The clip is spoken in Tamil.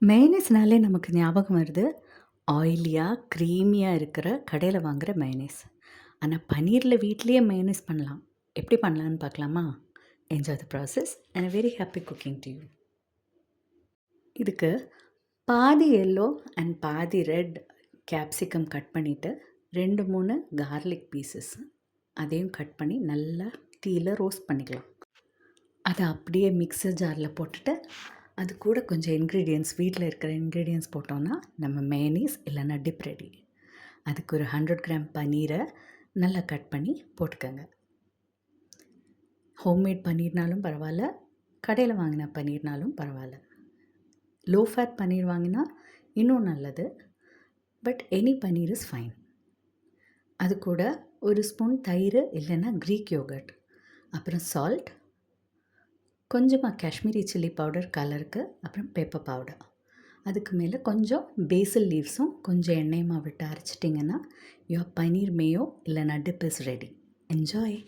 மயோனைஸ்னாலே நமக்கு ஞாபகம் வருது, ஆயிலியா, க்ரீமியா இருக்கிற கடையில வாங்குற மயோனைஸ். ஆனா பன்னீர்ல வீட்லயே மயோனைஸ் பண்ணலாம். எப்படி பண்ணலான்னு பார்க்கலாமா? Enjoy the process and very happy cooking to you. இதுக்கு பாதி எல்லோ அண்ட் பாதி ரெட் கேப்சிகம் கட் பண்ணிவிட்டு 2, 3 கார்லிக் பீசஸ் அதையும் கட் பண்ணி நல்லா தீயில ரோஸ்ட் பண்ணிக்கலாம். அதை அப்படியே மிக்சர் ஜாரில் போட்டுட்டு அது கூட கொஞ்சம் இன்க்ரீடியன்ட்ஸ் வீட்டில் இருக்கிற இன்க்ரீடியன்ட்ஸ் போட்டோன்னா நம்ம மேனீஸ் இல்லைன்னா டிப் ரெடி. அதுக்கு ஒரு 100 கிராம் பன்னீரை நல்லா கட் பண்ணி போட்டுக்கோங்க. ஹோம்மேட் பன்னீர்னாலும் பரவாயில்ல, கடையில் வாங்கின பன்னீர்னாலும் பரவாயில்ல. லோ ஃபேட் பன்னீர் வாங்கினா இன்னும் நல்லது, but any paneer is fine. அது கூட ஒரு ஸ்பூன் தயிர் இல்லைன்னா க்ரீக் யோகர்ட், அப்புறம் சால்ட், கொஞ்சமாக காஷ்மீரி சில்லி பவுடர் கலருக்கு, அப்புறம் பெப்பர் பவுடர். அதுக்கு மேலே கொஞ்சம் பேசில் லீவ்ஸும் கொஞ்சம் எண்ணெயுமா விட்டு அரைச்சிட்டிங்கன்னா யுவர் பன்னீர் மேயோ இல்லைன்னா டிப் இஸ் ரெடி. என்ஜாய்.